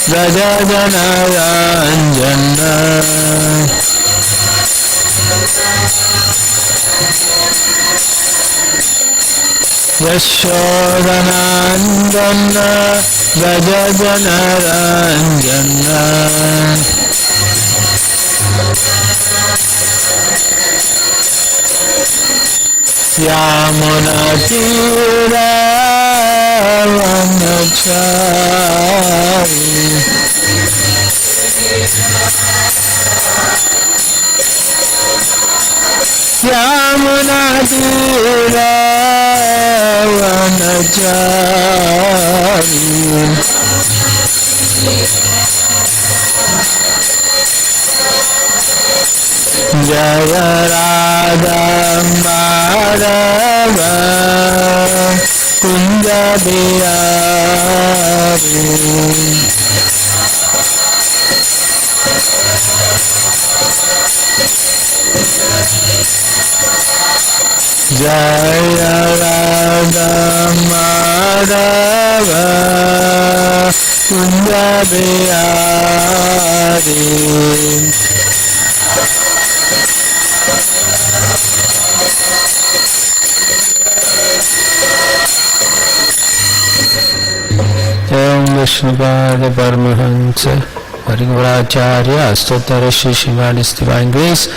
Rajajanaranja Yashodanandana Rajajanaranja Yamunatira Vanachari Yamunatira Vanachari Jaya Radha Madhava Kunja Bihari Jaya Radha Madhava Kunja Bihari Om Vishnupada Paramahansa Parigvaracharya Astotara Shri Shivani's Divine Grace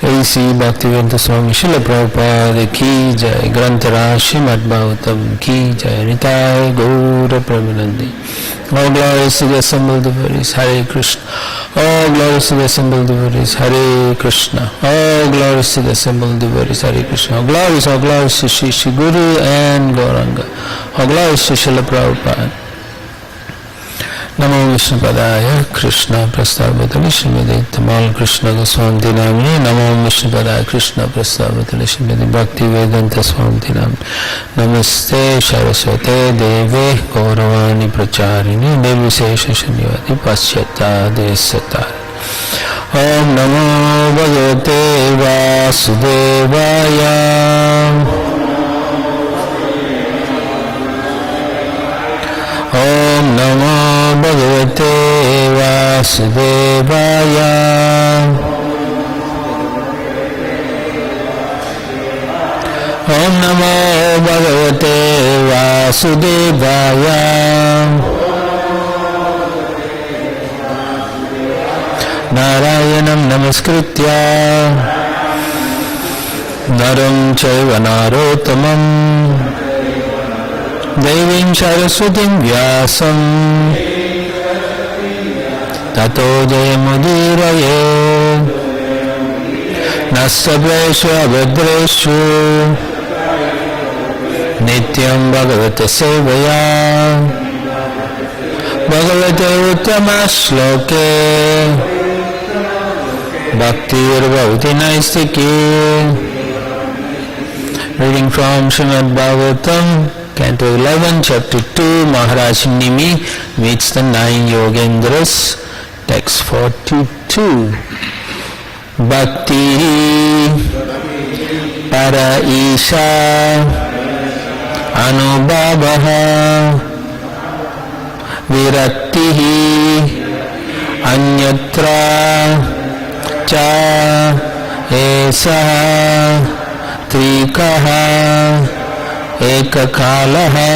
A.C. Bhaktivedanta Swami Srila Prabhupada Ki Jai Grantara Srimad Bhagavatam Ki Jai Nitai Gaura Pramanandi. All glories to the assembled devotees, Hare Krishna. All glories to the assembled devotees, Hare Krishna. All glories to the assembled devotees, Hare Krishna. All glories to Shri Guru and Gauranga. All glories to Srila Prabhupada. Namo Vishnupadaya Krishna Prastavadali Srimati Tamal Krishna Goswami Namini. Namo Vishnupadaya Krishna Prastavadali Srimati Bhakti Vedanta Swami Namini. Namaste Saraswate Deve Gauravani Pracharini Devi Sesha Shanyavati Paschata Desatari. Om Namo Bhagavate Vasudevaya. Om Namo Bhagavate Vasudevaya. Om Namo Bhagavate Vasudevaya. Narayanam Namaskritya Naram Chaiva Narottamam Devim Saraswatim Vyasam Tato Jayamudiraye Nasabreshu Abhadreshu Nityam Bhagavata Sevaya Bhagavate Uttama Shloke Bhaktir Bhavati Naistiki. Reading from Srimad Bhagavatam Canto 11, Chapter 2, Maharaj Nimi meets the 9 Yogendras. Text 42. Bhakti Para Isha Anubhavaha Viraktihi Anyatra Cha Esaha Trikaha Ekakalaha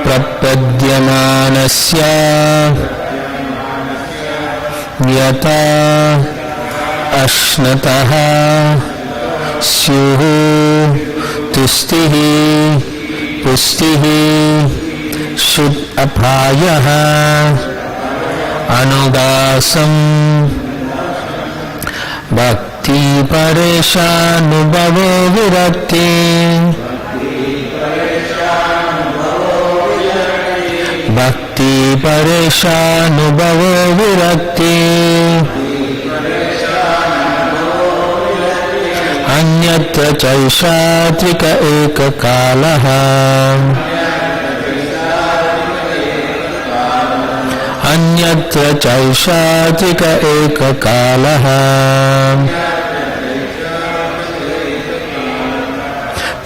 Prapadyamanasya Yata Ashnataha Syuhu Tustihi Pustihi Shud Apayaha Anugasam Bhakti Pareshanubhavo Virakti Bhakti Pareshanubhavo Virakti Anyatra Chaishatrika Ekakalaha Anyatra Chaishatrika Ekakalaha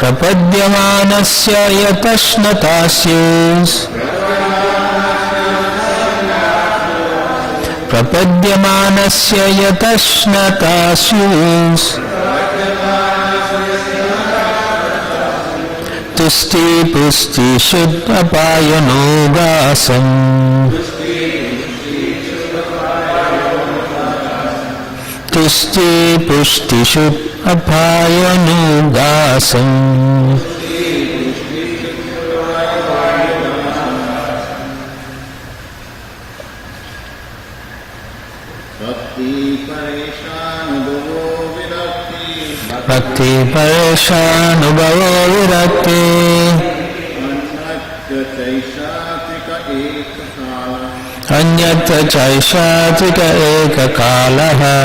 Prapadyamanasya Yatashnatasyus Prapadyamanasya yatashnatashyus Tusti pusti shuddhapayanogasam Tusti pusti shuddhapayanogasam Bhakti parishanubhavo virakti Anyatra chaishatika ekakalaha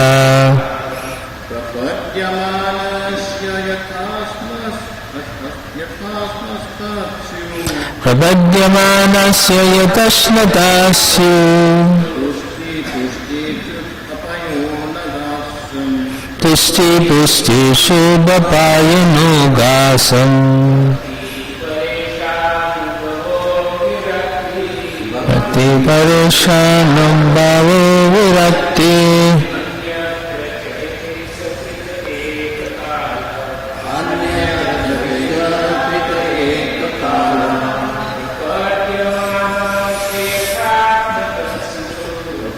Prabhadyamanasya yatashnatasu Tusti pusti shubhapayanogasam Bhakti parishanam bhavo virakti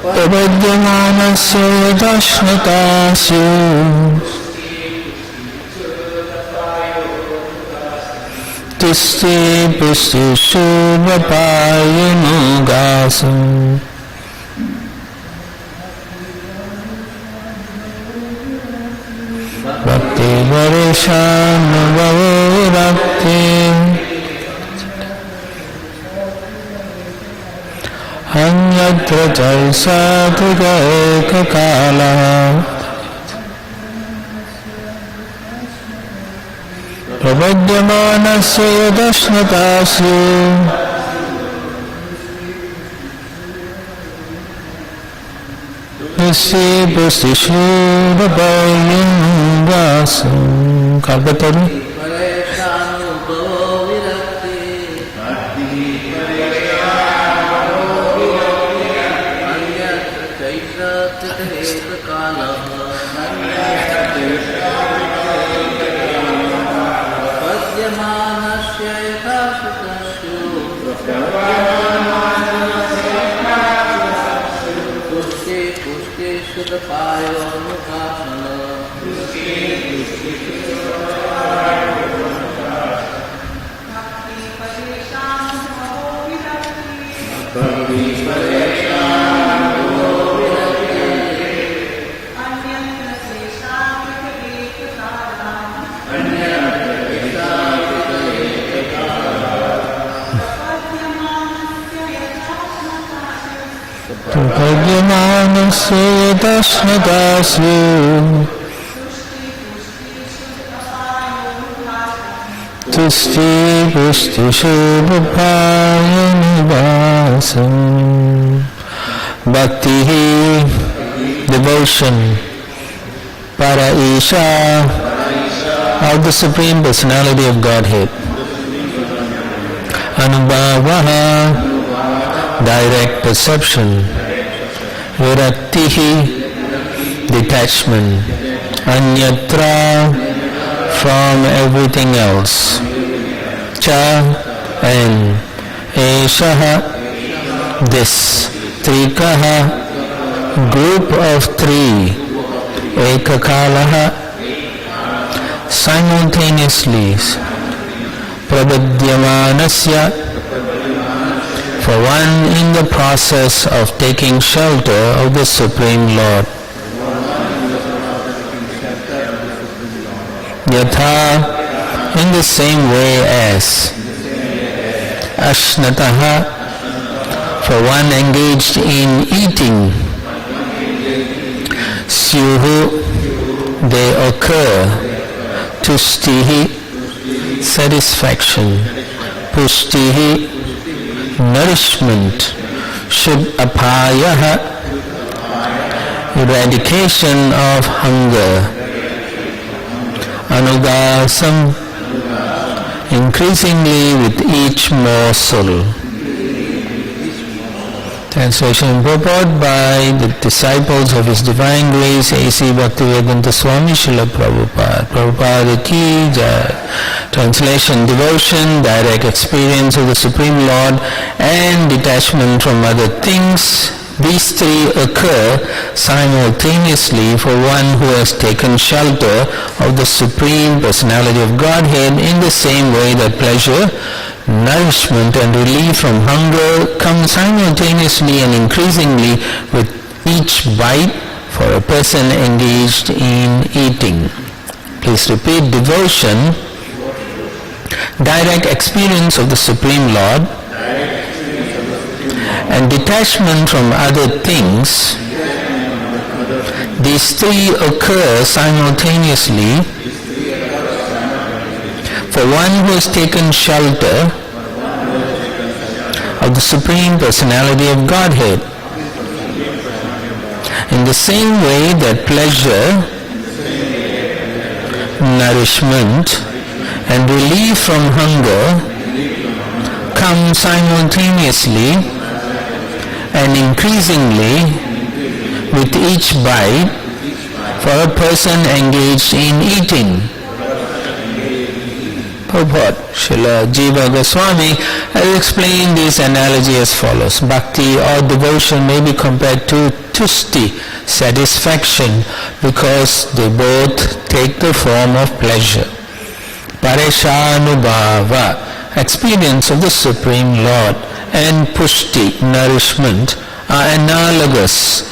Prabhadyamanasya yatashnatasyu Tusti pusti shubhapayanogasam Bhakti parishanubhavo virakti Anyatra chaisatika ekakalaha Prabhadyamanasya yatashnatasyu Tusti pusti shubhapayanogasam Kalpataru Prabhadyamanasya yatashnatasyu Tusti pusti shubhapayanogasam Bhakti, devotion, para isha of the Supreme Personality of Godhead. Anubhavaha, direct perception. Viraktihi, detachment. Anyatra, from everything else. Cha, and Eshaha, this. Trikaha, group of three. Ekakalaha, simultaneously. Prabhadyamanasya, for one in the process of taking shelter of the Supreme Lord. Yatha, in the same way as. Ashnataha, for one engaged in eating. Syuhu, they occur. Tustihi, satisfaction. Pustihi, nourishment. Shuddhapayaha, eradication of hunger. Anugasam, increasingly with each morsel. Translation and purport by the disciples of His Divine Grace, A.C. Bhaktivedanta Swami Srila Prabhupada. Prabhupada Ki Jai. Translation: devotion, direct experience of the Supreme Lord, and detachment from other things. These three occur simultaneously for one who has taken shelter of the Supreme Personality of Godhead, in the same way that pleasure, nourishment and relief from hunger come simultaneously and increasingly with each bite for a person engaged in eating. Please repeat: devotion, direct experience of the Supreme Lord, and detachment from other things. These three occur simultaneously for one who has taken shelter of the Supreme Personality of Godhead, in the same way that pleasure, nourishment, and relief from hunger come simultaneously and increasingly with each bite for a person engaged in eating. Purport: Srila Jiva Goswami has explained this analogy as follows. Bhakti or devotion may be compared to tusti, satisfaction, because they both take the form of pleasure. Pareshanubhava, experience of the Supreme Lord, and pushti, nourishment, are analogous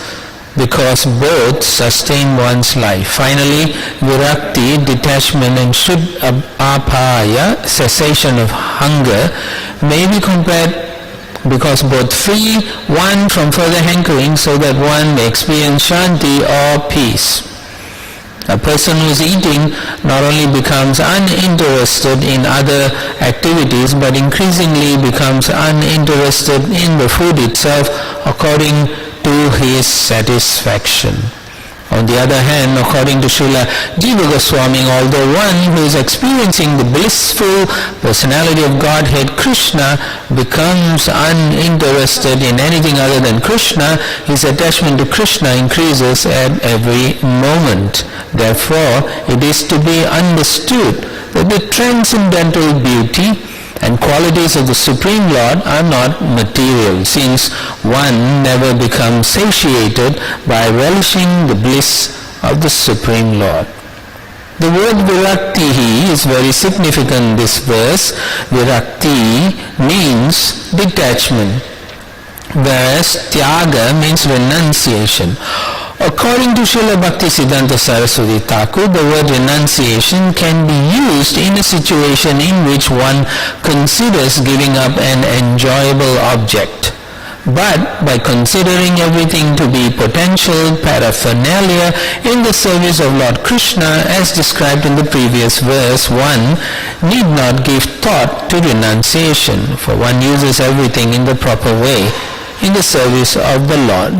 because both sustain one's life. Finally, virakti, detachment, and shuddhapaya, cessation of hunger, may be compared because both free one from further hankering so that one may experience shanti or peace. A person who is eating not only becomes uninterested in other activities but increasingly becomes uninterested in the food itself according to his satisfaction. On the other hand, according to Srila Jiva Goswami, although one who is experiencing the blissful personality of Godhead Krishna becomes uninterested in anything other than Krishna, his attachment to Krishna increases at every moment. Therefore, it is to be understood that the transcendental beauty and qualities of the Supreme Lord are not material, since one never becomes satiated by relishing the bliss of the Supreme Lord. The word virakti is very significant in this verse. Virakti means detachment, whereas tyaga means renunciation. According to Srila Bhaktisiddhanta Saraswati Thakur, the word renunciation can be used in a situation in which one considers giving up an enjoyable object. But by considering everything to be potential paraphernalia in the service of Lord Krishna, as described in the previous verse, one need not give thought to renunciation, for one uses everything in the proper way in the service of the Lord.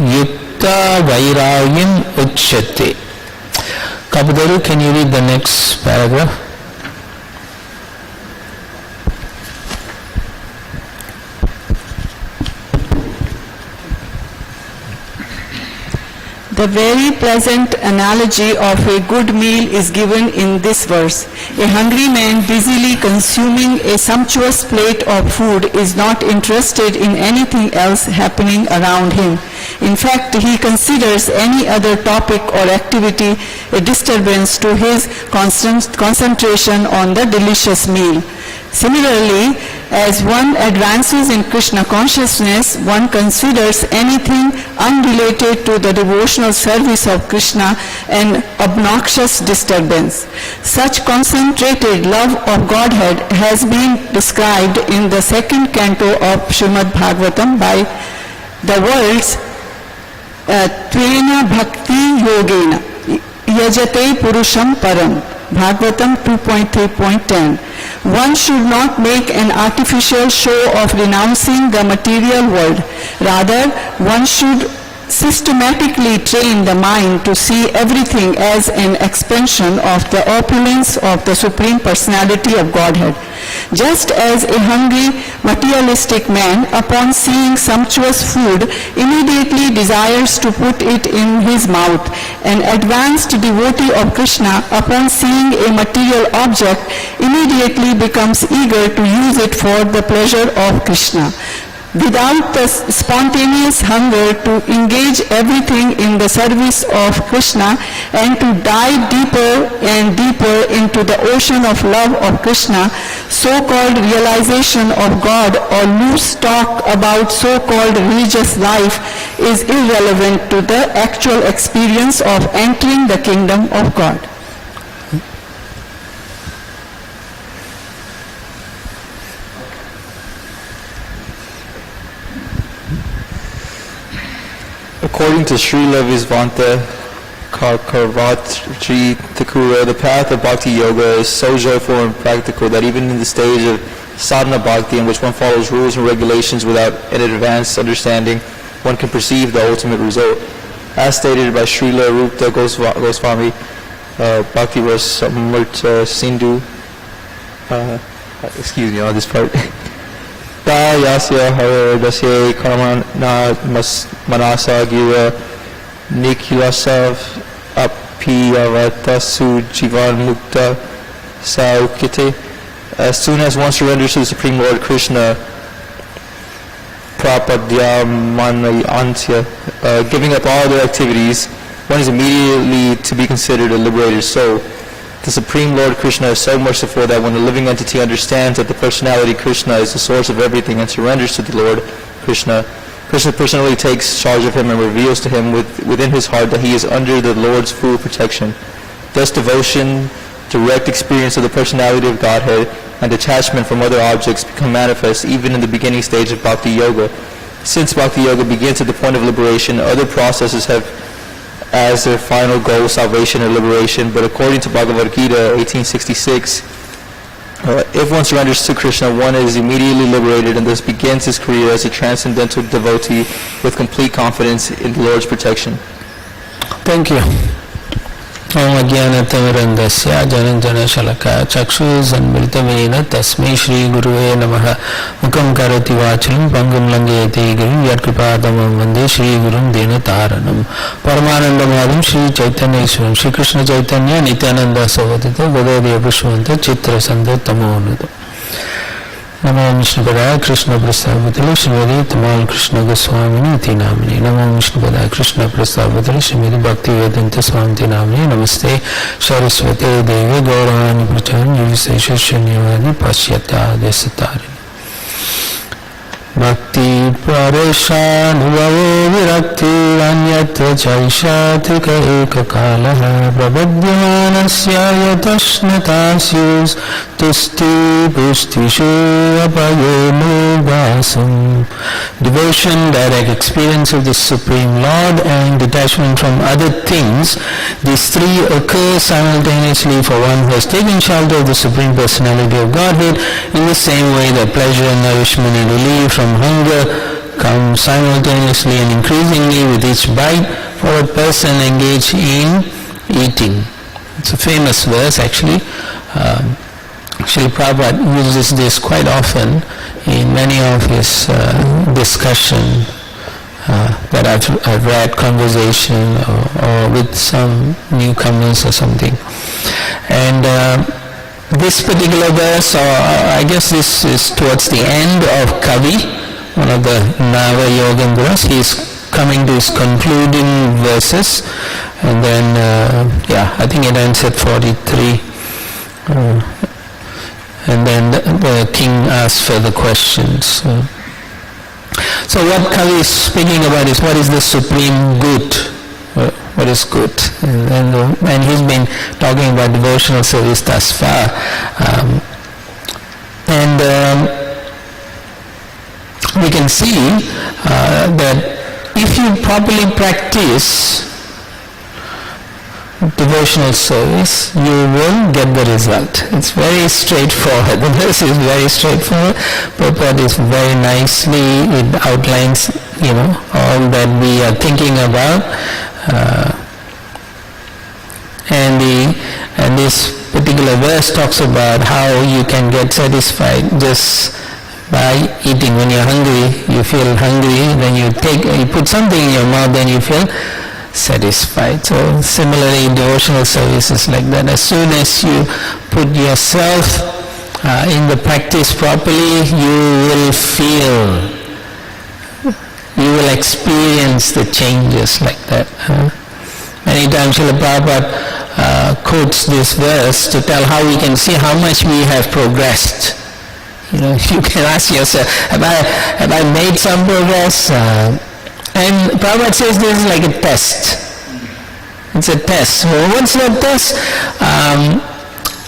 Vairagyam uchyate. Kapadaru, can you read the next paragraph? The very pleasant analogy of a good meal is given in this verse. A hungry man busily consuming a sumptuous plate of food is not interested in anything else happening around him. In fact, he considers any other topic or activity a disturbance to his concentration on the delicious meal. Similarly, as one advances in Krishna consciousness, one considers anything unrelated to the devotional service of Krishna an obnoxious disturbance. Such concentrated love of Godhead has been described in the second canto of Srimad Bhagavatam by the words Tvena Bhakti Yogena Yajate Purusham Param. Bhagavatam 2.3.10. One should not make an artificial show of renouncing the material world. Rather, one should systematically train the mind to see everything as an expansion of the opulence of the Supreme Personality of Godhead. Just as a hungry materialistic man, upon seeing sumptuous food, immediately desires to put it in his mouth, an advanced devotee of Krishna, upon seeing a material object, immediately becomes eager to use it for the pleasure of Krishna. Without the spontaneous hunger to engage everything in the service of Krishna and to dive deeper and deeper into the ocean of love of Krishna, so-called realization of God or loose talk about so-called religious life is irrelevant to the actual experience of entering the kingdom of God. According to Srila Visvanta Karkavatri Thakura, the path of Bhakti Yoga is so joyful and practical that even in the stage of sadhana bhakti, in which one follows rules and regulations without an advanced understanding, one can perceive the ultimate result. As stated by Srila Rupa Goswami, Bhakti Rasamrita Sindhu, excuse me on this part, Yasya Haradasya Karmana Manasa Gira Nikilasav Apiyavatasu Jivan Mukta Saukite. As soon as one surrenders to the Supreme Lord Krishna, Prapadya Manayantya, giving up all other activities, one is immediately to be considered a liberated soul. The Supreme Lord Krishna is so merciful that when the living entity understands that the personality Krishna is the source of everything and surrenders to the Lord Krishna, Krishna personally takes charge of him and reveals to him within his heart that he is under the Lord's full protection. Thus devotion, direct experience of the personality of Godhead, and detachment from other objects become manifest even in the beginning stage of Bhakti Yoga. Since Bhakti Yoga begins at the point of liberation, other processes have as their final goal salvation or liberation, but according to Bhagavad Gita 1866, if one surrenders to Krishna, one is immediately liberated and thus begins his career as a transcendental devotee with complete confidence in the Lord's protection. Thank you. Om Ajnanatamrandasya Jananjana Shalaka Chakshuzanmritamena Tasmai Shri Guruve Namaha Mukam Karati Vachalam Pangam Langayate Guru Yatkripadamam Vande Shri Gurum Dena Taranam Paramanandamadam Shri Chaitanya Iswaram Shri Krishna Chaitanya Nityananda Savatita Gadadya Pushvanta Chitra Sandha Tamonada Namo Vishnupadaya Krishna Prasthavathale Srimati Tamal Krishna Goswamini Iti Namini Namo Vishnupadaya Krishna Prasthavathale Srimati Bhaktivedanta Swamiti Namini Namaste Saraswate Devi Gauravani Prachani Yudhisesha Shanyavadi Pashyata Desatarini Bhakti Pareshanubhavo Virakti Anyatra Chaishatika Ekakalaha Prabhadhyanasya Yatashnatasyus Tusti Pustishu Apayono Vasam. Devotion, direct experience of the Supreme Lord, and detachment from other things, these three occur simultaneously for one who has taken shelter of the Supreme Personality of Godhead, in the same way that pleasure, nourishment and relief from hunger come simultaneously and increasingly with each bite for a person engaged in eating. It's a famous verse actually. Srila Prabhupada uses this quite often in many of his discussion that I've read, conversation or with some newcomers or something. And this particular verse, or I guess this is towards the end of Kavi, one of the Nava Yogendras. He's coming to his concluding verses, and then I think it ends at 43. And then the king asks for the questions. So what Kavi is speaking about is what is the supreme good? What is good? And he's been talking about devotional service thus far. We can see that if you properly practice devotional service, you will get the result. It's very straightforward. The verse is very straightforward. Prabhupada is very nicely, it outlines, all that we are thinking about. And this particular particular verse talks about how you can get satisfied just by eating. When you're hungry, you feel hungry, then you put something in your mouth, then you feel satisfied. So similarly, devotional service is like that. As soon as you put yourself in the practice properly, you will experience the changes like that. Many times Srila Prabhupada quotes this verse to tell how we can see how much we have progressed. You can ask yourself, have I made some progress? And Prabhupada says this is like a test. It's a test. Well, what's that test?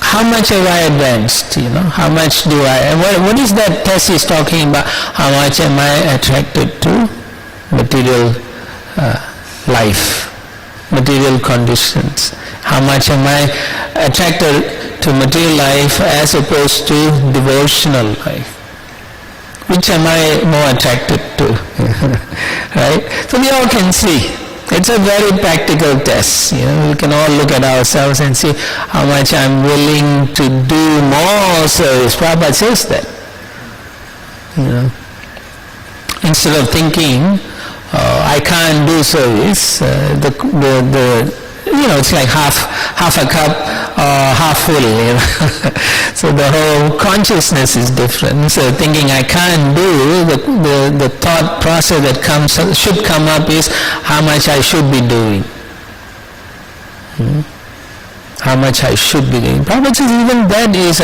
How much have I advanced? How much do I? What is that test he's talking about? How much am I attracted to material life, material conditions? How much am I attracted to material life as opposed to devotional life? Which am I more attracted to? Right? So we all can see. It's a very practical test. We can all look at ourselves and see how much I'm willing to do more service. Prabhupada says that. Instead of thinking, I can't do service, it's like half a cup or half full. So the whole consciousness is different. So thinking I can't do, the thought process that should come up is how much I should be doing. How much I should be doing. Prabhupada says even that is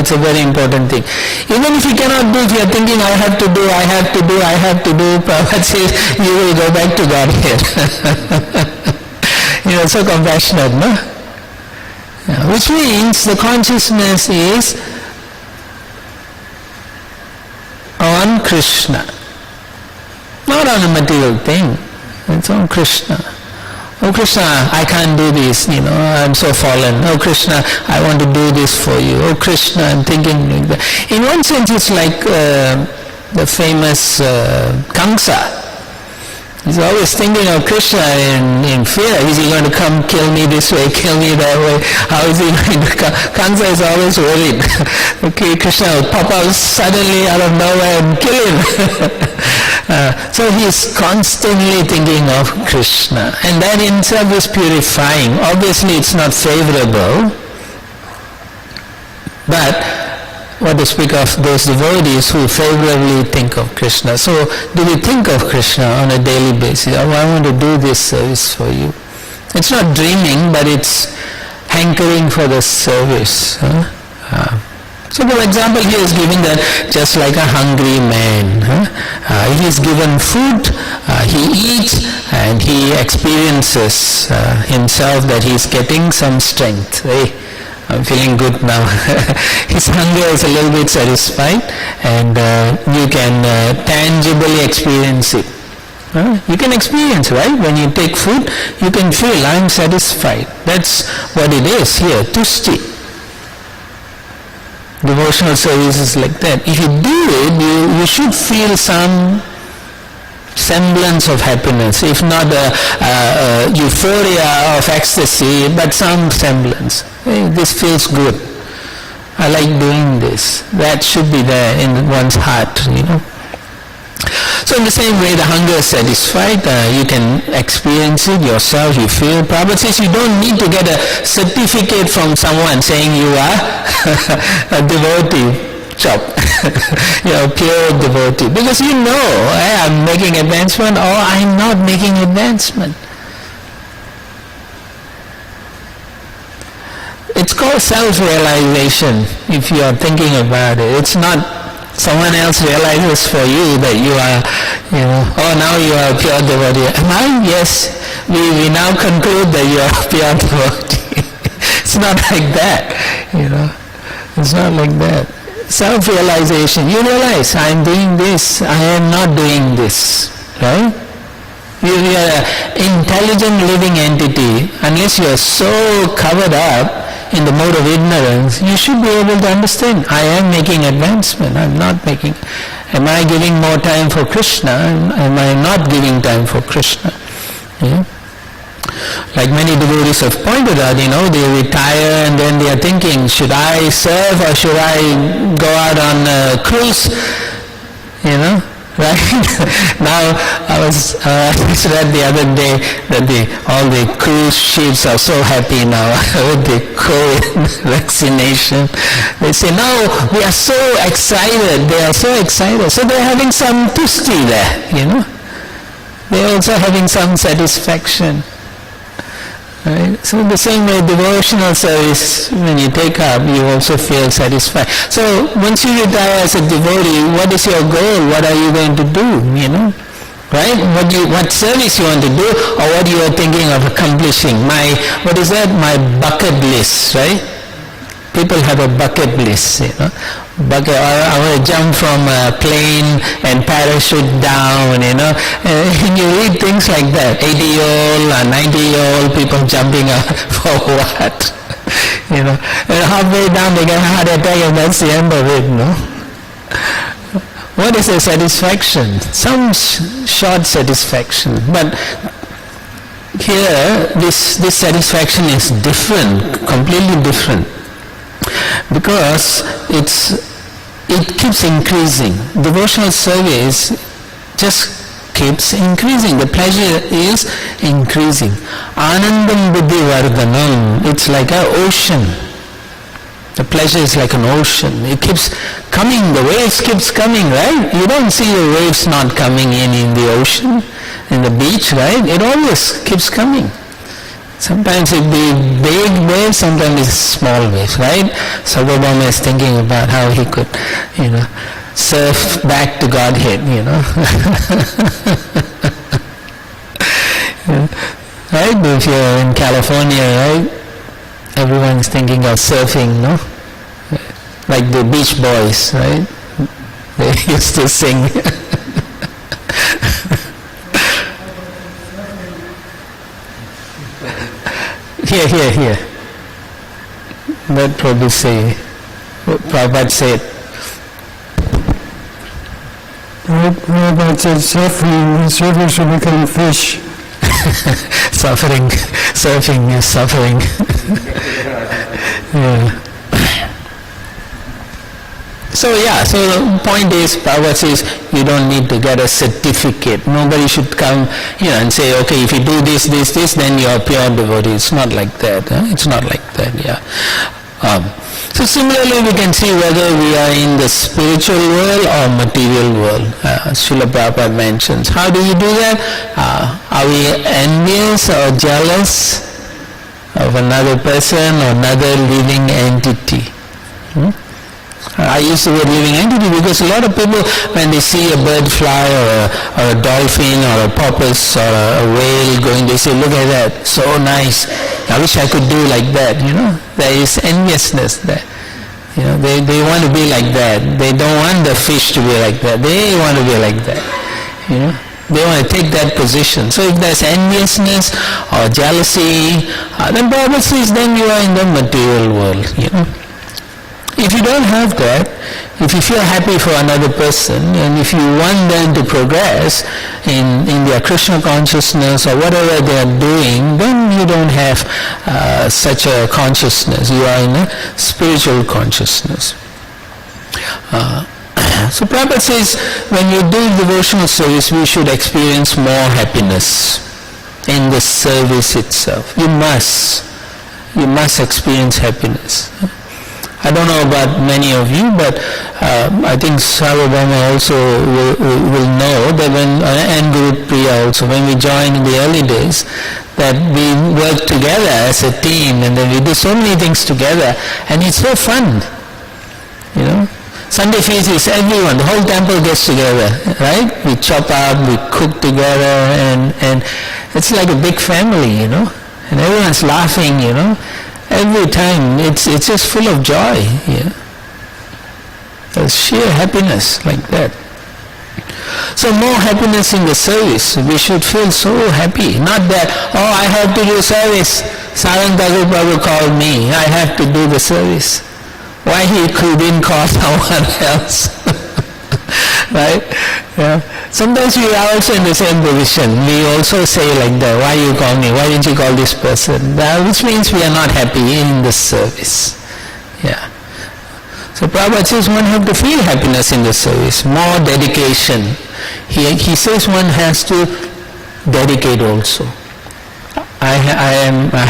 it's a very important thing. Even if you cannot do, if you are thinking I have to do, Prabhupada says you will go back to Godhead. So compassionate, no? Which means the consciousness is on Krishna, not on a material thing. It's on Krishna. Oh Krishna, I can't do this, I'm so fallen. Oh Krishna, I want to do this for you. Oh Krishna, I'm thinking like that. In one sense, it's like the famous Kamsa. He's always thinking of Krishna in fear. Is he going to come kill me this way, kill me that way? How is he going to come? Kamsa is always worried. Okay, Krishna will pop out suddenly out of nowhere and kill him. So he's constantly thinking of Krishna. And that in itself is purifying. Obviously it's not favorable. But what to speak of those devotees who favorably think of Krishna. So do we think of Krishna on a daily basis? Oh, I want to do this service for you. It's not dreaming, but it's hankering for the service. So for example, he is giving that just like a hungry man. He is given food, he eats, and he experiences himself that he is getting some strength. Hey, I'm feeling good now. His hunger is a little bit satisfied, and you can tangibly experience it. You can experience, right? When you take food, you can feel, I'm satisfied. That's what it is here, tushti. Devotional service is like that. If you do it, you should feel some semblance of happiness, if not euphoria of ecstasy, but some semblance. Hey, this feels good. I like doing this. That should be there in one's heart, So in the same way, the hunger is satisfied. You can experience it yourself. You feel. Prabhupada says you don't need to get a certificate from someone saying you are a devotee. Chop. You're a pure devotee. Because I'm making advancement or I'm not making advancement. It's called self-realization if you are thinking about it. It's not someone else realizes for you that you are, now you are a pure devotee. Am I? Yes. We now conclude that you are a pure devotee. It's not like that, It's not like that. Self-realization. You realize, I am doing this, I am not doing this, right? You are an intelligent living entity. Unless you are so covered up in the mode of ignorance, you should be able to understand, I am making advancement, I am not making. Am I giving more time for Krishna? Am I not giving time for Krishna? Yeah? Like many devotees have pointed out, they retire and then they are thinking, should I serve or should I go out on a cruise? Right? Now, I read the other day that all the cruise ships are so happy now with the COVID vaccination. They say, no, we are so excited. They are so excited. So they're having some tusti there, They're also having some satisfaction. Right? So the same way devotional service, when you take up, you also feel satisfied. So once you retire as a devotee, what is your goal? What are you going to do? Right? What service you want to do, or what you are thinking of accomplishing? My bucket list, right? People have a bucket list, Bucket, or I want to jump from a plane and parachute down, and you read things like that. 80-year-old or 90-year-old people jumping up for what? And halfway down they get a heart attack and that's the end of it, What is the satisfaction? Some short satisfaction, but here this satisfaction is different, completely different. Because it keeps increasing. Devotional service just keeps increasing. The pleasure is increasing. Anandam buddhi vardhanam. It's like an ocean. The pleasure is like an ocean. It keeps coming. The waves keeps coming, right? You don't see the waves not coming in the ocean, in the beach, right? It always keeps coming. Sometimes it be big waves, sometimes it's small waves, right? Sarvabhauma is thinking about how he could, surf back to Godhead, Right? If you're in California, right? Everyone is thinking of surfing, Like the Beach Boys, right? They used to sing. Here. That probably say, Prabhupada said. Prabhupada said suffering, the surfers will become fish. Surfing is suffering. Yeah. So the point is, Prabhupada says, you don't need to get a certificate. Nobody should come, and say, okay, if you do this, then you are pure devotee. It's not like that. It's not like that, So similarly, we can see whether we are in the spiritual world or material world. Srila Prabhupada mentions. How do you do that? Are we envious or jealous of another person or another living entity? I use the word living entity because a lot of people, when they see a bird fly or a dolphin or a porpoise or a whale going, they say, look at that, so nice. I wish I could do like that, There is enviousness there. They want to be like that. They don't want the fish to be like that. They want to be like that, They want to take that position. So if there's enviousness or jealousy, then Prabhupada says, then you are in the material world, If you don't have that, if you feel happy for another person, and if you want them to progress in their Krishna consciousness or whatever they are doing, then you don't have such a consciousness. You are in a spiritual consciousness. So Prabhupada says, when you do devotional service, we should experience more happiness in the service itself. You must experience happiness. I don't know about many of you, but I think Sarvabhauma also will know that and Guru Priya also, when we joined in the early days, that we work together as a team and then we do so many things together and it's so fun, Sunday feast is everyone, the whole temple gets together, right? We chop up, we cook together and it's like a big family, and everyone's laughing, Every time, it's just full of joy, There's sheer happiness like that. So more happiness in the service. We should feel so happy. Not that, I have to do service. Sarang Thakur Prabhu called me. I have to do the service. Why he didn't call someone else? Right? Sometimes we are also in the same position. We also say like that, why you call me? Why didn't you call this person? Which means we are not happy in the service. Yeah. So Prabhupada says one have to feel happiness in the service, more dedication. He says one has to dedicate also. I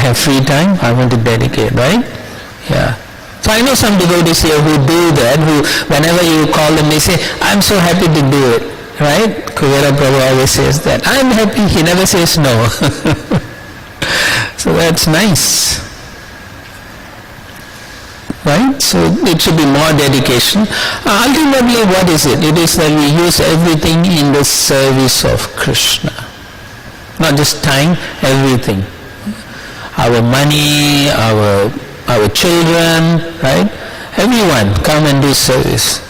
have free time, I want to dedicate, right? Yeah. So I know some devotees here who do that, who whenever you call them, they say, I'm so happy to do it, right? Kuvera Prabhu always says that. I'm happy, he never says no. So that's nice. Right? So it should be more dedication. Ultimately, what is it? It is that we use everything in the service of Krishna. Not just time, everything. Our money, our children, right? Everyone come and do service.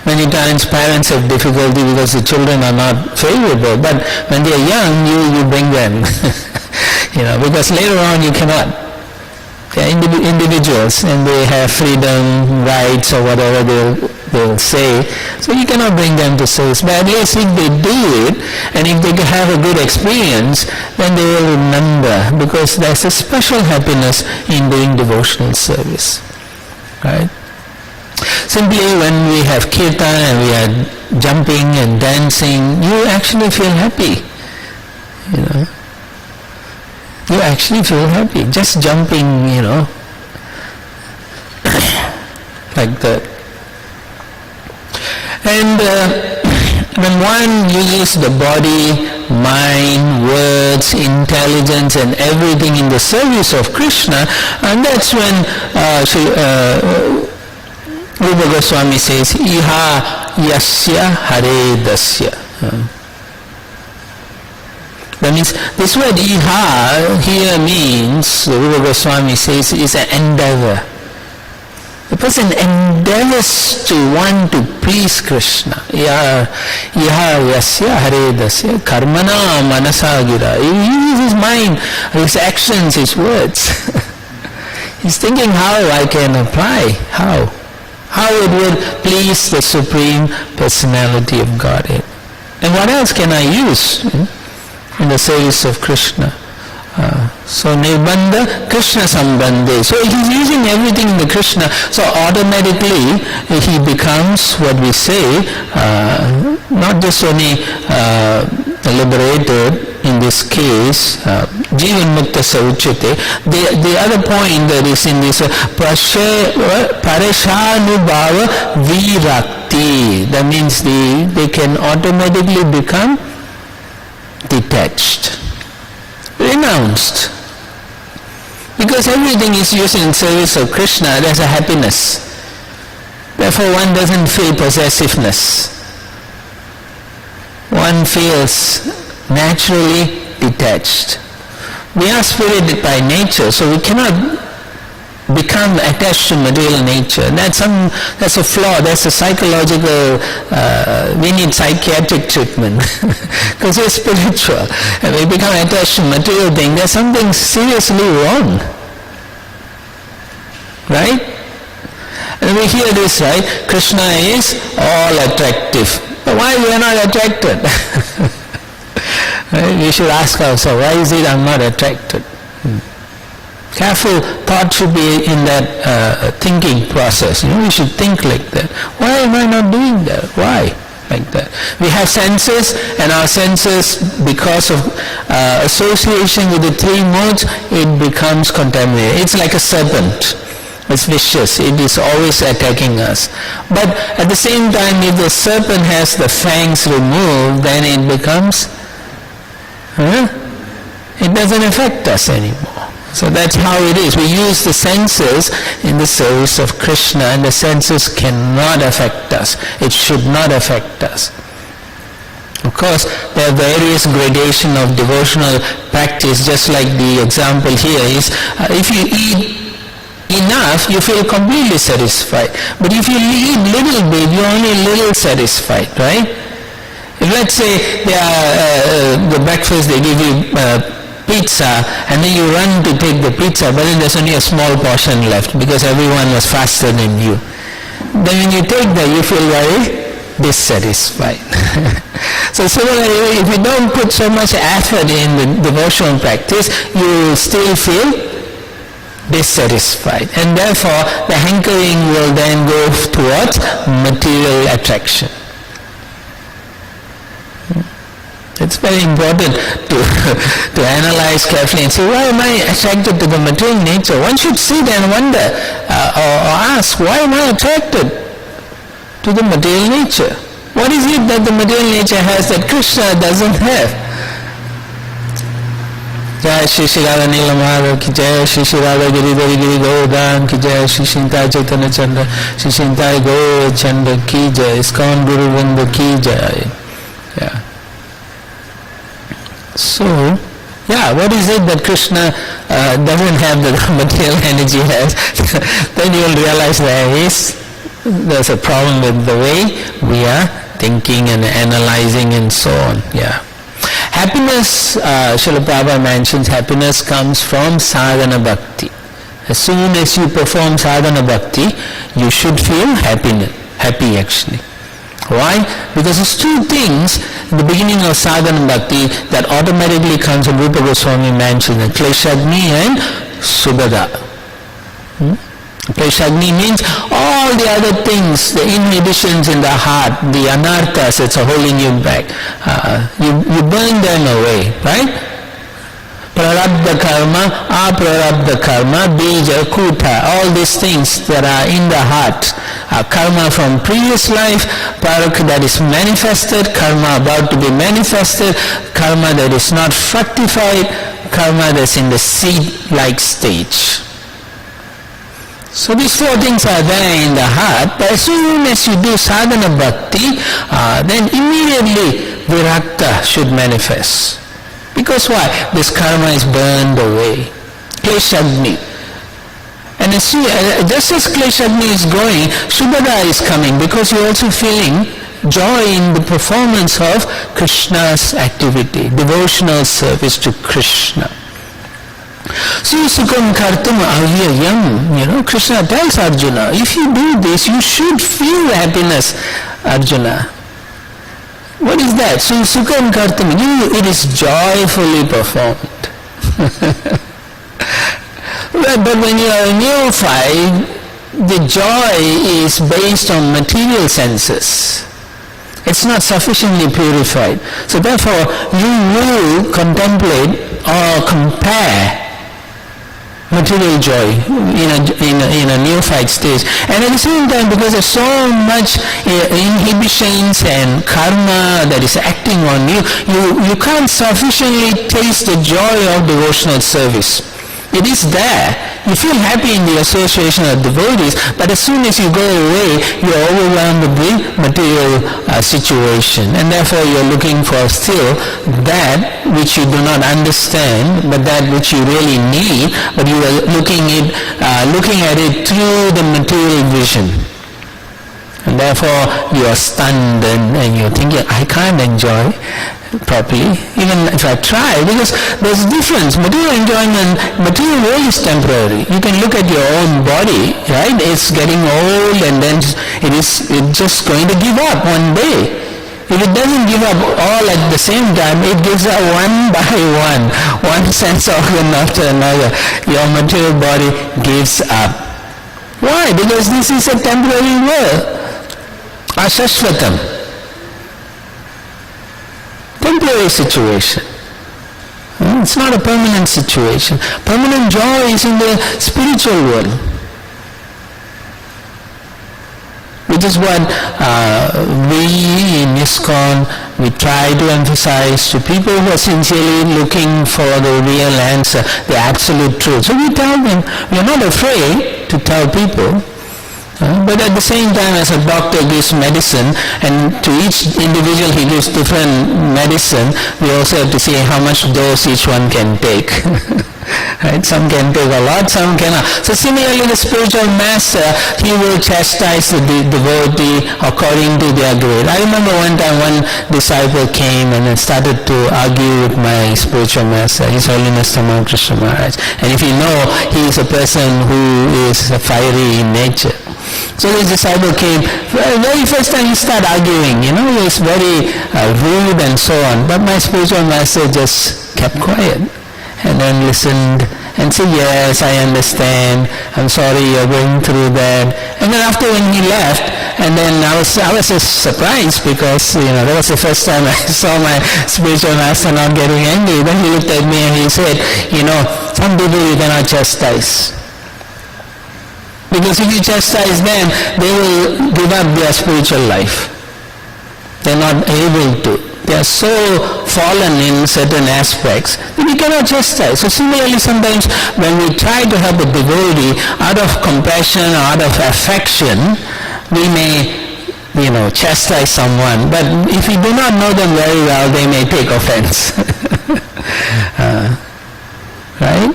Many times parents have difficulty because the children are not favorable, but when they are young, you bring them. Because later on you cannot. They are individuals and they have freedom, rights or whatever they'll say. So you cannot bring them to service. But at least if they do it and if they have a good experience, then they will remember, because there's a special happiness in doing devotional service. Right? Simply when we have kirtan and we are jumping and dancing, you actually feel happy. You actually feel happy, just jumping, like that. And when one uses the body, mind, words, intelligence and everything in the service of Krishna, and that's when Rupa Goswami says, Iha yasya hare dasya. That means this word iha here means, Rupa Goswami says, is an endeavor. The person endeavors to want to please Krishna. Iha yasya hare dasya karmana manasa gira. He uses his mind, his actions, his words. He's thinking how I can apply, how it would please the Supreme Personality of Godhead. And what else can I use in the service of Krishna? So nirbandha Krishna sambandhe. So he's using everything in the Krishna. So automatically he becomes what we say, not just only liberated in this case, jivan mukta sauchite. The other point that is in this pareshanubhava virakti. That means they can automatically become detached, renounced, because everything is used in service of Krishna. There's a happiness, therefore one doesn't feel possessiveness, one feels naturally detached. We are spirit by nature, so we cannot become attached to material nature. That's a flaw, that's a psychological, we need psychiatric treatment because we're spiritual and we become attached to material thing. There's something seriously wrong, right? And we hear this, right? Krishna is all attractive. But why we are not attracted? Right? We should ask ourselves, why is it I'm not attracted? Careful thought should be in that thinking process. We should think like that. Why am I not doing that? Why? Like that. We have senses, and our senses, because of association with the three modes, it becomes contaminated. It's like a serpent. It's vicious. It is always attacking us. But at the same time, if the serpent has the fangs removed, then it becomes, it doesn't affect us anymore. So that's how it is. We use the senses in the service of Krishna, and the senses cannot affect us. It should not affect us. Of course, there are various gradations of devotional practice, just like the example here is, if you eat enough, you feel completely satisfied. But if you eat little bit, you're only little satisfied, right? If let's say the breakfast they give you pizza, and then you run to take the pizza, but then there's only a small portion left because everyone was faster than you. Then when you take that, you feel very dissatisfied. So similarly, if you don't put so much effort in the devotional practice, you will still feel dissatisfied, and therefore the hankering will then go towards material attraction. It's very important to analyze carefully and say, why am I attracted to the material nature? One should sit and wonder or ask, why am I attracted to the material nature? What is it that the material nature has that Krishna doesn't have? Jai Shri Shri Radha Nila Madhav ki Jai, Shri Shri Radha Giridhari Giri Govardhan ki Jai, Shri Shintai Chaitanya Chandra, Shri Shintai Gaur Chandra ki Jai, Iskcon Guru Vrinda ki Jai. Yeah. So, what is it that Krishna doesn't have that material energy has? Then you will realize there's a problem with the way we are thinking and analyzing and so on. Yeah. Happiness, Srila Prabhupada mentions, happiness comes from sadhana bhakti. As soon as you perform sadhana bhakti, you should feel happy actually. Why? Because there's two things in the beginning of sadhana bhakti that automatically comes, and Rupa Goswami mentions, Kleshagni and Subhada. Kleshagni means all the other things, the inhibitions in the heart, the anarthas that's holding you back. You burn them away, right? Prarabdha karma, aprarabdha karma, bija, kuta, all these things that are in the heart. Karma from previous life, parak that is manifested, karma about to be manifested, karma that is not fructified, karma that's in the seed-like stage. So these four things are there in the heart, but as soon as you do sadhana bhakti, then immediately virakta should manifest. Because why? This karma is burned away. Kleshagni. And just as Kleshagni is going, Subhada is coming, because you're also feeling joy in the performance of Krishna's activity, devotional service to Krishna. Sukam kartum avyayam. Krishna tells Arjuna, if you do this, you should feel happiness, Arjuna. What is that? Sukam kartum, it is joyfully performed. But when you are a neophyte, the joy is based on material senses. It's not sufficiently purified. So therefore, you will contemplate or compare material joy in a neophyte stage, and at the same time, because there's so much inhibitions and karma that is acting on you, you can't sufficiently taste the joy of devotional service. It is there. You feel happy in the association of devotees, but as soon as you go away, you are overwhelmed with the material situation, and therefore you are looking for still that which you do not understand, but that which you really need, but you are looking at it through the material vision. And therefore you are stunned and you're thinking, I can't enjoy properly, even if I try, because there's a difference. Material enjoyment, material world is temporary. You can look at your own body, right? It's getting old, and then it's just going to give up one day. If it doesn't give up all at the same time, it gives up one by one sense organ after another. Your material body gives up. Why? Because this is a temporary world. Ashashvatam. Temporary situation. It's not a permanent situation. Permanent joy is in the spiritual world. Which is what we in Iskcon, we try to emphasize to people who are sincerely looking for the real answer, the absolute truth. So we tell them, we are not afraid to tell people. But at the same time, as a doctor gives medicine, and to each individual he gives different medicine, we also have to see how much dose each one can take. Right? Some can take a lot, some cannot. So similarly, the spiritual master, he will chastise the devotee according to their grade. I remember one time one disciple came and started to argue with my spiritual master, His Holiness Tamal Krishna Maharaj. And if you know, he is a person who is fiery in nature. So this disciple came, very first time he started arguing, he was very rude and so on. But my spiritual master just kept quiet and then listened and said, yes, I understand, I'm sorry you're going through that. And then after when he left, and then I was just surprised because, that was the first time I saw my spiritual master not getting angry. Then he looked at me and he said, some people you cannot chastise. Because if you chastise them, they will give up their spiritual life. They're not able to. They are so fallen in certain aspects that we cannot chastise. So similarly, sometimes when we try to help a devotee out of compassion or out of affection, we may, chastise someone. But if we do not know them very well, they may take offense. Right?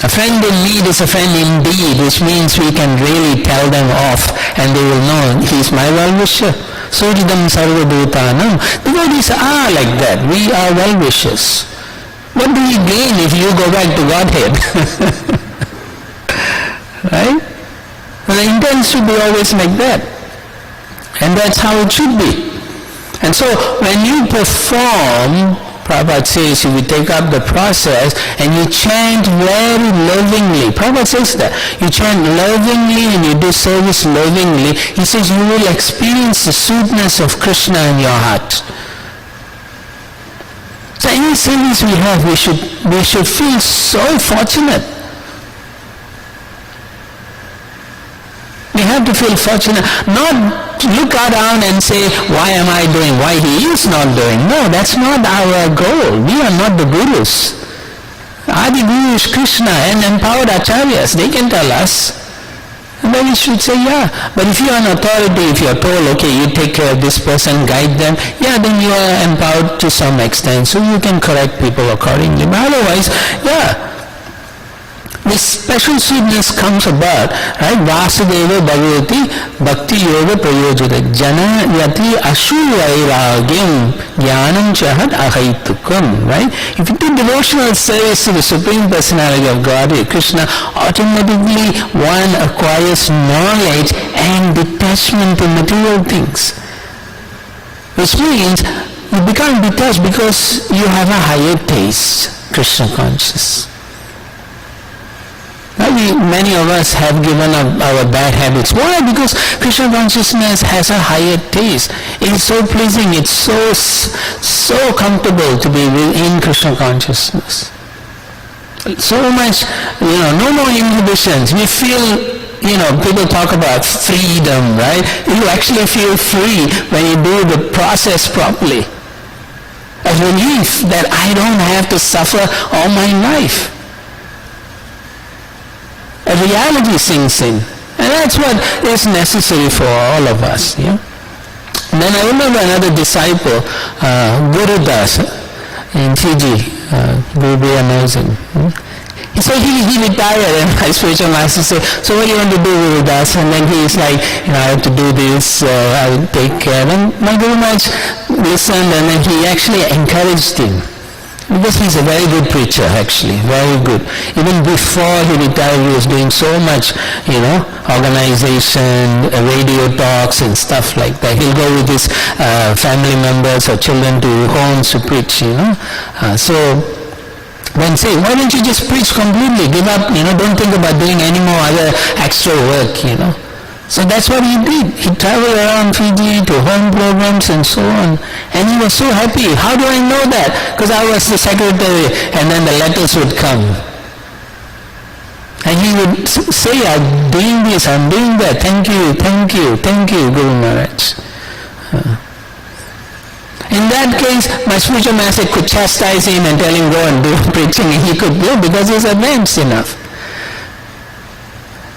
A friend in need is a friend indeed, which means we can really tell them off and they will know he's my well-wisher. Suridam sarvabhutanam. Devotees are like that. We are well-wishers. What do we gain if you go back to Godhead? Right? Well, the intent should be always like that. And that's how it should be. And so when you perform, Prabhupada says, if you take up the process and you chant very lovingly, Prabhupada says that, you chant lovingly and you do service lovingly, he says you will experience the sweetness of Krishna in your heart. So any service we have, we should feel so fortunate. We have to feel fortunate, not look around and say, why am I doing, why he is not doing. No, that's not our goal. We are not the gurus. Adi Guru is Krishna and empowered acharyas. They can tell us. And then we should say, yeah. But if you are an authority, if you are told, okay, you take care of this person, guide them, yeah, then you are empowered to some extent. So you can correct people accordingly. But otherwise, yeah. This special sweetness comes about, right? Vasudeva Bhagavati Bhakti Yoga Prayojita Jana Yati Ashu Vairagyam Jnanam Chahat Ahaitukam, right? If you do devotional service to the Supreme Personality of Godhead, Krishna, automatically one acquires knowledge and detachment to material things. Which means you become detached because you have a higher taste, Krishna conscious. Many of us have given up our bad habits. Why? Because Krishna consciousness has a higher taste. It is so pleasing, it's so comfortable to be within Krishna consciousness. So much, no more inhibitions. We feel, people talk about freedom, right? You actually feel free when you do the process properly. A relief that I don't have to suffer all my life. A reality sinks in. And that's what is necessary for all of us. Yeah? And then I remember another disciple, Guru Das in Fiji, Guru knows him. So he retired and my spiritual master said, so what do you want to do, Guru Das? And then he's like, I have to do this, I will take care. And my Guru Maharaj listened and then he actually encouraged him. Because he's a very good preacher, actually, very good. Even before he retired, he was doing so much, organization, radio talks and stuff like that. He'll go with his family members or children to homes to preach, So when say, why don't you just preach completely? Give up, don't think about doing any more other extra work, So that's what he did. He traveled around Fiji to home programs and so on. And he was so happy. How do I know that? Because I was the secretary and then the letters would come. And he would say, I'm doing this, I'm doing that. Thank you, Guru Maharaj. In that case, my spiritual master could chastise him and tell him go and do preaching. And he could do because he's advanced enough.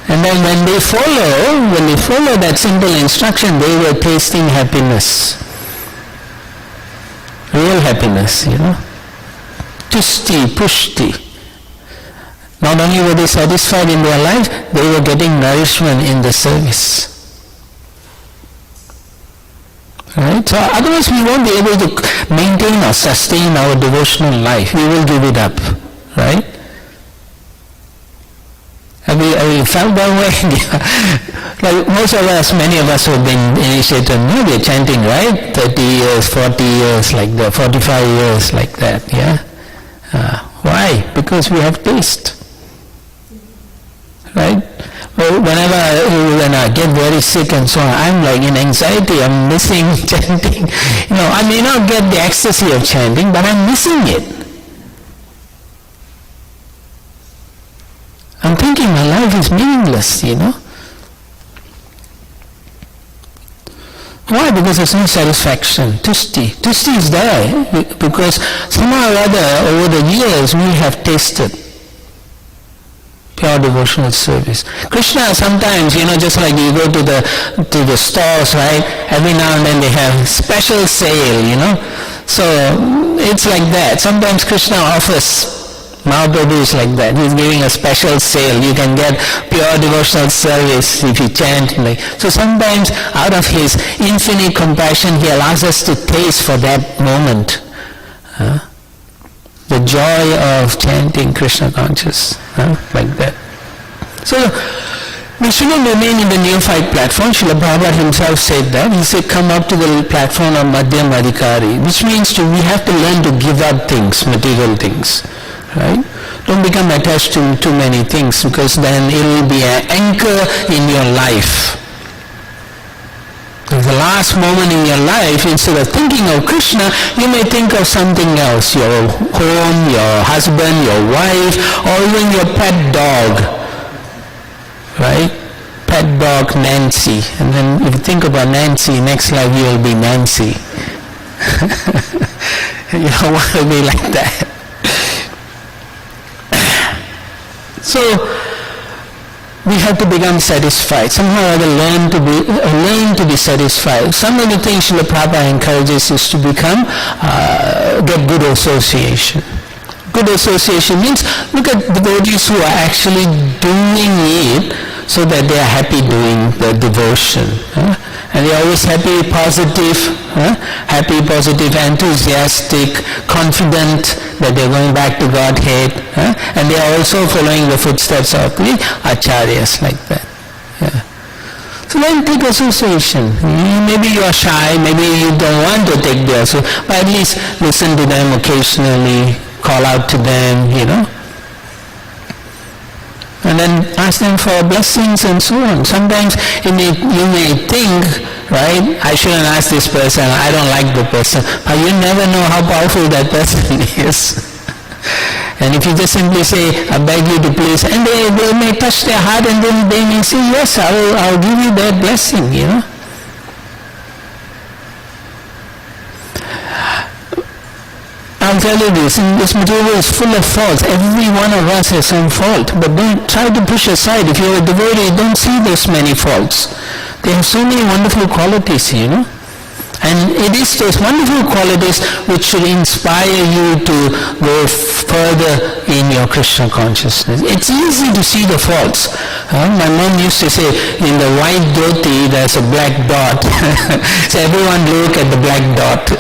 And then when they follow that simple instruction, they were tasting happiness. Real happiness, Tushti, pushti. Not only were they satisfied in their life, they were getting nourishment in the service. Right? So otherwise we won't be able to maintain or sustain our devotional life. We will give it up. Right? Have you felt that way? Well, most of us, many of us who have been initiated, know we're chanting, right? 30 years, 40 years like that, 45 years like that, yeah? Why? Because we have taste. Right? Well, when I get very sick and so on, I'm like in anxiety, I'm missing chanting. I may not get the ecstasy of chanting, but I'm missing it. I'm thinking my life is meaningless, Why? Because there's no satisfaction. Tushti. Tushti is there because somehow or other over the years we have tasted pure devotional service. Krishna sometimes, just like you go to the stores, right? Every now and then they have special sale, So it's like that. Sometimes Krishna offers. Mahaprabhu is like that. He's giving a special sale. You can get pure devotional service if you chant. So sometimes out of his infinite compassion, he allows us to taste for that moment. The joy of chanting Krishna conscious. Like that. So we shouldn't remain in the neophyte platform. Srila Prabhupada himself said that. He said, come up to the platform of Madhyam Adhikari, which means we have to learn to give up things, material things. Right? Don't become attached to too many things, because then it will be an anchor in your life. At the last moment in your life, instead of thinking of Krishna, you may think of something else, your home, your husband, your wife, or even your pet dog. Right? Pet dog Nancy. And then if you think about Nancy, next life you will be Nancy. You don't want to be like that. So we have to become satisfied. Somehow or other learn to be satisfied. Some of the things Srila Prabhupada encourages is to become, get good association. Good association means look at devotees who are actually doing it so that they are happy doing the devotion. And they are always happy, positive, enthusiastic, confident that they are going back to Godhead. And they are also following the footsteps of the acharyas like that. So then take association. Maybe you are shy, maybe you don't want to take the association, but at least listen to them occasionally, call out to them, and then ask them for blessings and so on. Sometimes you may think, right, I shouldn't ask this person, I don't like the person, but you never know how powerful that person is. And if you just simply say, I beg you to please, and they may touch their heart, and then they may say, yes, I'll give you that blessing, I'll tell you this material is full of faults. Every one of us has some fault, but don't try to push aside. If you're a devotee, don't see those many faults. They have so many wonderful qualities, And it is those wonderful qualities which should inspire you to go further in your Krishna consciousness. It's easy to see the faults. My mom used to say, in the white dhoti there's a black dot. So everyone look at the black dot.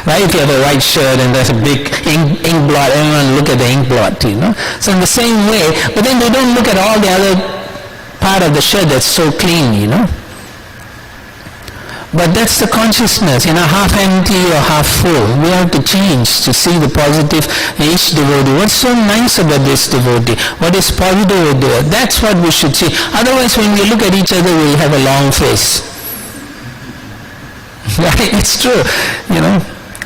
Right? If you have a white shirt and there's a big ink blot, everyone look at the ink blot, So in the same way, but then they don't look at all the other part of the shirt that's so clean, But that's the consciousness, half empty or half full. We have to change to see the positive in each devotee. What's so nice about this devotee? What is positive about it? That's what we should see. Otherwise, when we look at each other, we'll have a long face. Right? It's true.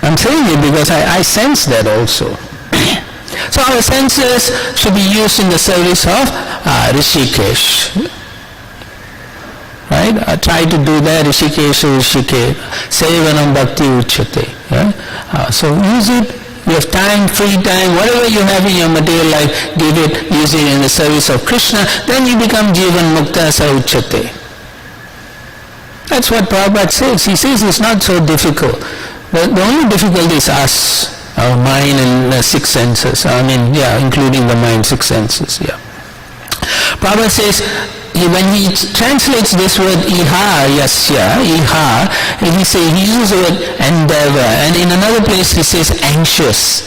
I'm saying it because I sense that also. So our senses should be used in the service of Rishikesh. Right? Try to do that. Rishikesh, Sevanam Bhakti Uchyate. So use it. You have time, free time, whatever you have in your material life, give it, use it in the service of Krishna. Then you become Jivan Mukta Sa Uchyate. That's what Prabhupada says. He says it's not so difficult. But the only difficulty is us, our mind and the six senses. Including the mind, six senses. Prabhupada says, when he translates this word iha, yasya, iha, he uses the word endeavor, and in another place he says anxious.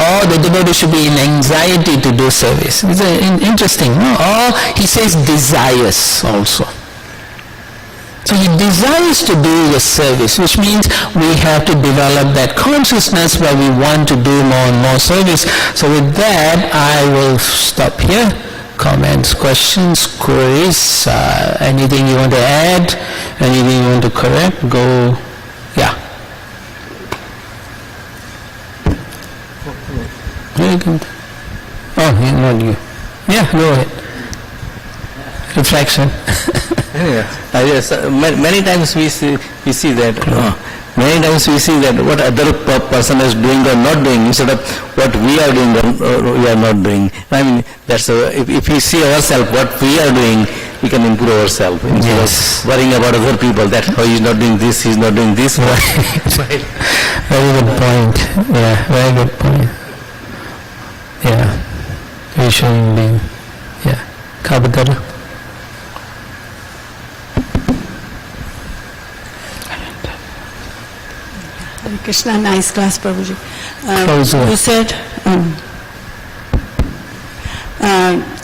or the devotee should be in anxiety to do service. It's interesting, no? Or he says desires also. So he desires to do the service, which means we have to develop that consciousness where we want to do more and more service. So with that, I will stop here. Comments, questions, queries, anything you want to add, anything you want to correct, go, yeah. Very good. Oh, not you. Yeah, go ahead. Reflection. Yes, many times we see that many times we see that what other person is doing or not doing instead of what we are doing or we are not doing. I mean, that's if we see ourselves what we are doing, we can improve ourselves instead of worrying about other people. That he's not doing this, he's not doing this. Right. Very good point. Yeah, very good point. Yeah, we shouldn't be. Yeah, Kabadara. Krishna, nice class, Prabhuji. You said,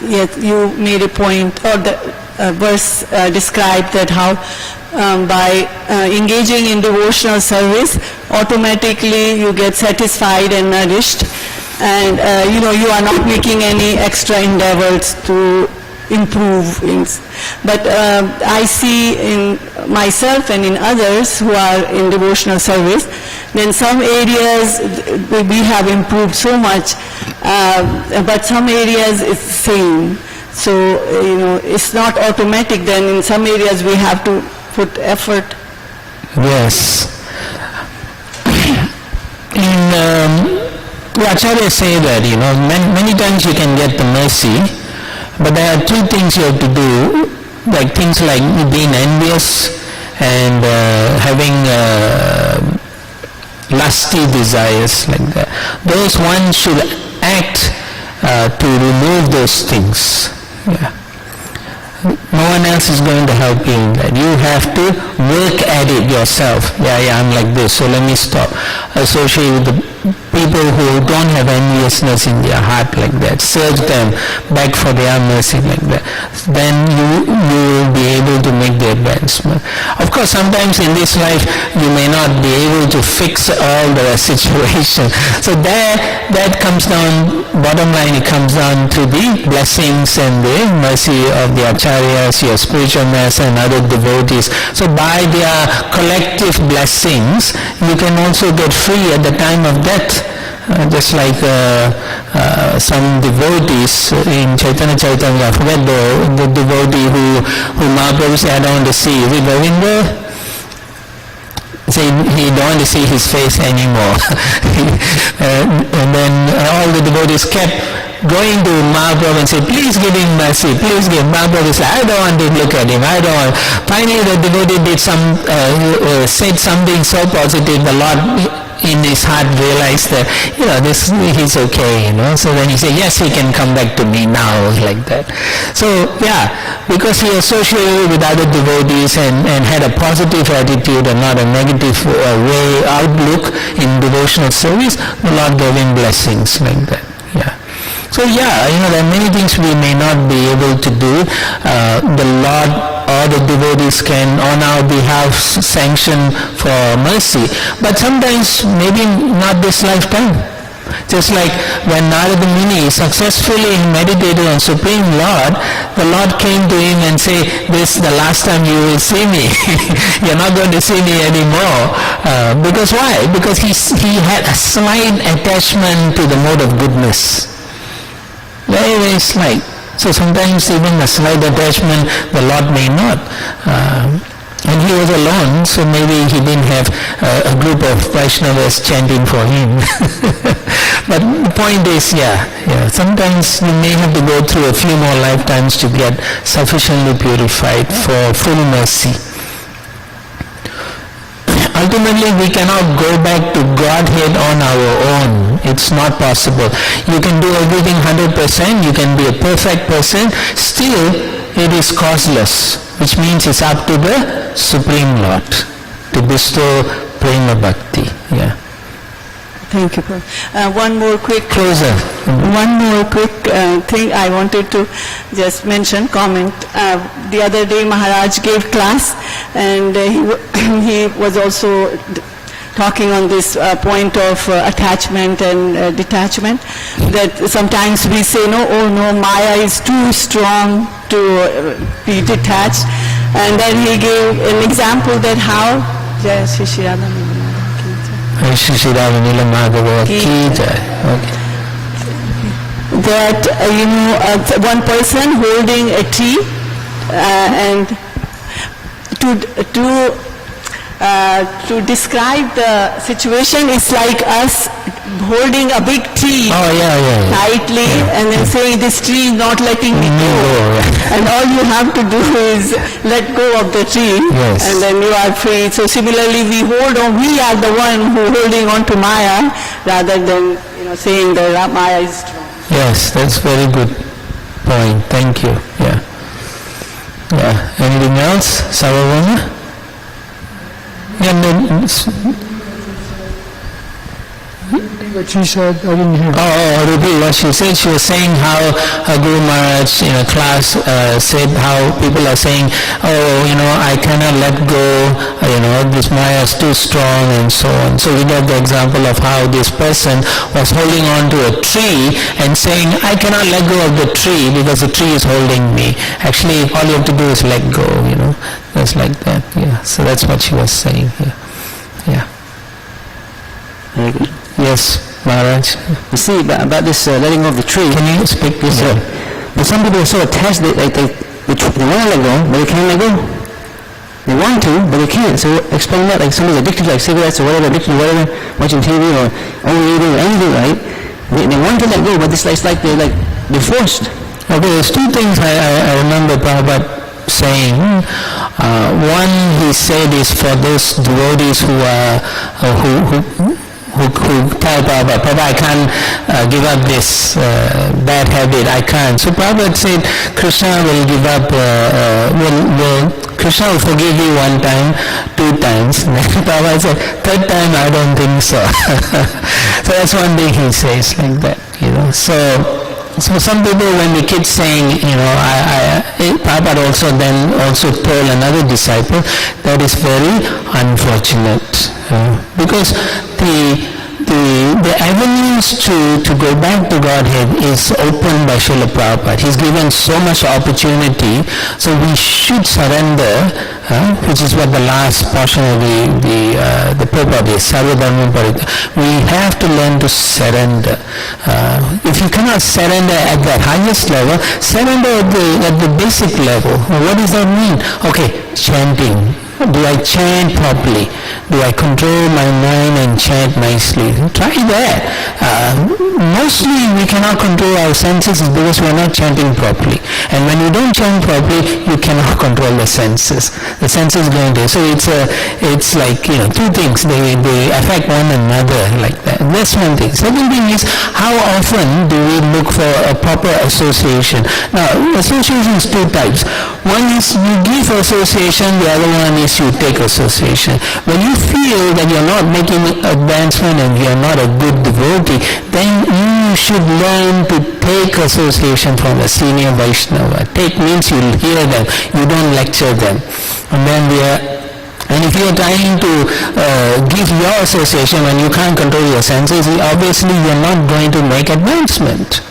yes, you made a point, or the verse described that how by engaging in devotional service, automatically you get satisfied and nourished, and you are not making any extra endeavors to improve things. But I see in myself and in others who are in devotional service, then some areas we have improved so much, but some areas it's same. So, it's not automatic. Then in some areas we have to put effort. Yes. The Acharyas say that, many times you can get the mercy, but there are two things you have to do, like things like being envious and having lusty desires like that. Those one should act to remove those things. Yeah. No one else is going to help you in that. You have to work at it yourself. Yeah, I'm like this, so let me stop. Associate with the people who don't have enviousness in their heart like that. Search them, beg for their mercy like that. Then you will be able to make the advancement. Of course, sometimes in this life you may not be able to fix all the situation. So that comes down, bottom line, it comes down to the blessings and the mercy of the Acharyas, your spiritual master and other devotees. So by their collective blessings, you can also get free at the time of death. Just like some devotees in Chaitanya Chaitanya, I forget the devotee who Mahaprabhu said, I don't want to see. Is it Govinda? Say he don't want to see his face anymore. And then all the devotees kept going to Mahaprabhu and say, please give him mercy, please give. Mahaprabhu said, I don't want to look at him, I don't want. Finally the devotee did said something so positive, the Lord in his heart realized that, he's okay, So then he said, yes, he can come back to me now, like that. So, yeah, because he associated with other devotees and had a positive attitude and not a negative outlook in devotional service, the Lord gave him blessings like that, yeah. So yeah, there are many things we may not be able to do. The Lord or the devotees can on our behalf sanction for mercy. But sometimes maybe not this lifetime. Just like when Narada Muni successfully meditated on Supreme Lord, the Lord came to him and said, this is the last time you will see me. You're not going to see me anymore. Because why? Because he had a slight attachment to the mode of goodness. Very, very slight. So sometimes even a slight attachment the Lord may not. And he was alone, so maybe he didn't have a group of Vaishnavas chanting for him. But the point is, sometimes you may have to go through a few more lifetimes to get sufficiently purified for full mercy. Ultimately, we cannot go back to Godhead on our own. It's not possible. You can do everything 100%, you can be a perfect person, still it is causeless, which means it's up to the Supreme Lord to bestow Prema Bhakti. Yeah. Thank you, Prabhu. One more quick thing I wanted to just mention, comment. The other day Maharaj gave class, and he was also talking on this point of attachment and detachment, that sometimes we say, Maya is too strong to be detached. And then he gave an example that how, Jai Shri Shri Radha Shri Shri Radha Nila Madhava Ki Jai. That, one person holding a tree and to describe the situation, it's like us holding a big tree tightly and then saying, this tree is not letting me go. And all you have to do is let go of the tree, and then you are free. So similarly, we are the one who holding on to Maya, rather than saying that Maya is strong. Yes, that's very good point. Thank you. Yeah. Anything else, Sarvabhauma? What she said, I didn't hear. Repeat what she said. She was saying how Guru Maharaj in a class said how people are saying, I cannot let go, this Maya is too strong and so on. So we got the example of how this person was holding on to a tree and saying, I cannot let go of the tree because the tree is holding me. Actually, all you have to do is let go, Just like that, So that's what she was saying here. Yeah. Very good. Yes, Maharaj. You see, about this letting go of the tree. Can you speak this? But some people are so attached, they want to let go, but they can't let go. They want to, but they can't. So explain that, like somebody's addicted to cigarettes or whatever, addicted to whatever, watching TV or overeating or anything, right? They want to let go, but it's like they're forced. Okay, there's two things I remember Prabhupada saying. One he said is for those devotees who tell Prabhupada, I can't give up this bad habit, I can't. So Prabhupada said, Krishna will give up, Krishna will forgive you one time, two times. And then Prabhupada said, third time I don't think so. So that's one thing he says like that, So some people, when they keep saying, Prabhupada also told another disciple, that is very unfortunate. Because the avenues to go back to Godhead is opened by Srila Prabhupada. He's given so much opportunity, so we should surrender, which is what the last portion of the purport is, Sarva Dharma Parita. We have to learn to surrender. If you cannot surrender at that highest level, surrender at the basic level. What does that mean? Okay, chanting. Do I chant properly? Do I control my mind and chant nicely? Try that. Mostly we cannot control our senses because we are not chanting properly. And when you don't chant properly, you cannot control the senses. The senses going to. So it's like two things. They affect one another like that. That's one thing. Second thing is, how often do we look for a proper association? Now, association is two types. One is you give association, the other one is you take association. When you feel that you're not making advancement and you're not a good devotee, then you should learn to take association from a senior Vaishnava. Take means you'll hear them, you don't lecture them. And if you're trying to give your association when you can't control your senses, obviously you're not going to make advancement.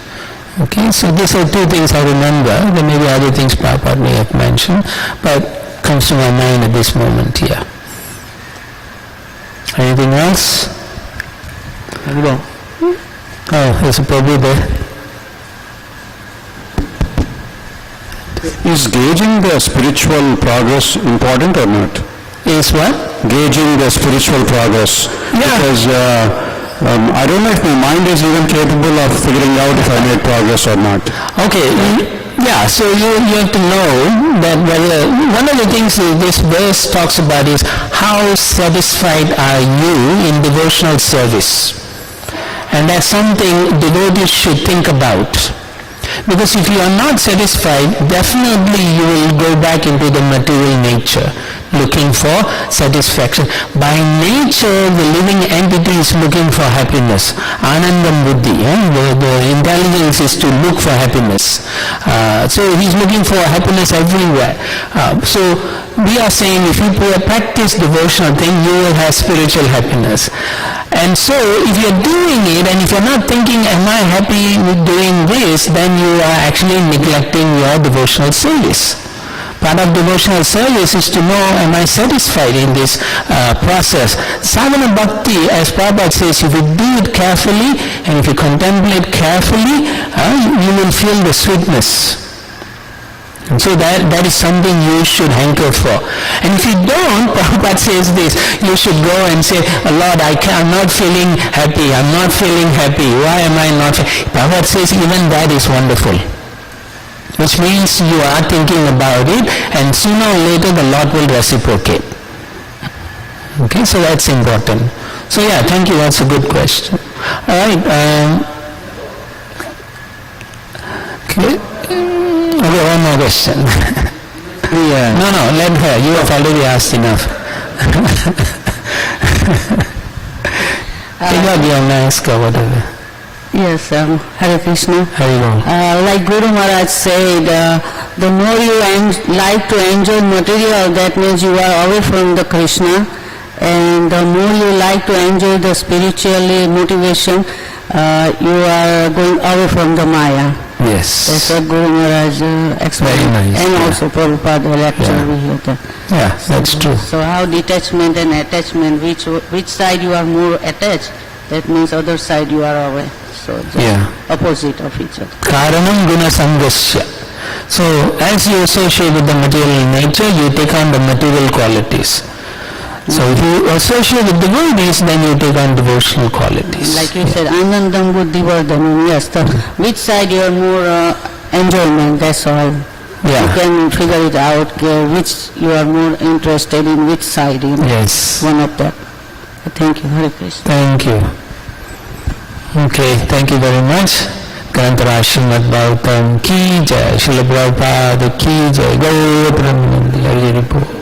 Okay, so these are two things I remember. There may be other things Prabhupada may have mentioned, but comes to my mind at this moment here. Anything else? Oh, there's a Prabhu there. Is gauging the spiritual progress important or not? Is what? Gauging the spiritual progress. Yeah. Because I don't know if my mind is even capable of figuring out if I made progress or not. Okay, yeah, so you have to know that one of the things this verse talks about is how satisfied are you in devotional service. And that's something devotees should think about. Because if you are not satisfied, definitely you will go back into the material nature. looking for satisfaction. By nature, the living entity is looking for happiness. Anandam buddhi, the intelligence is to look for happiness. So he's looking for happiness everywhere. So we are saying if you practice devotional thing, you will have spiritual happiness. And so if you're doing it and if you're not thinking, am I happy with doing this, then you are actually neglecting your devotional service. Part of devotional service is to know, am I satisfied in this process? Sadhana bhakti, as Prabhupada says, if you do it carefully and if you contemplate carefully, you will feel the sweetness. And so that is something you should hanker for. And if you don't, Prabhupada says this, you should go and say, Lord, I'm not feeling happy, I'm not feeling happy, why am I not? Prabhupada says even that is wonderful. Which means you are thinking about it and sooner or later the Lord will reciprocate. Okay, so that's important. So yeah, thank you, that's a good question. Alright, okay, one more question. No, let her, you have already asked enough. Take out your mask or whatever. Yes, Hare Krishna. Hare Ram. Like Guru Maharaj said, the more you like to enjoy material, that means you are away from the Krishna. And the more you like to enjoy the spiritually motivation, you are going away from the Maya. Yes. That's what Guru Maharaj explained. Very nice. And also Prabhupada lecture we hear that. Yeah, that's true. So how detachment and attachment, which side you are more attached, that means other side you are away. So just opposite of each other. Karanam guna sangasya. So as you associate with the material nature, you take on the material qualities. So if you associate with devotees, then you take on devotional qualities. Like you said, Anandam Buddhi Vardhanam, yes. Which side you are more enjoyment, that's all. Yeah. You can figure it out, which you are more interested in, which side, you know. Yes. One of that. Thank you, Hare Krishna. Thank you. Okay, thank you very much. Grantara Srimad Bhagavatam ki jai, Srila Prabhupada ki jai, Gaur Brahmanandi, Hari Hari Bol.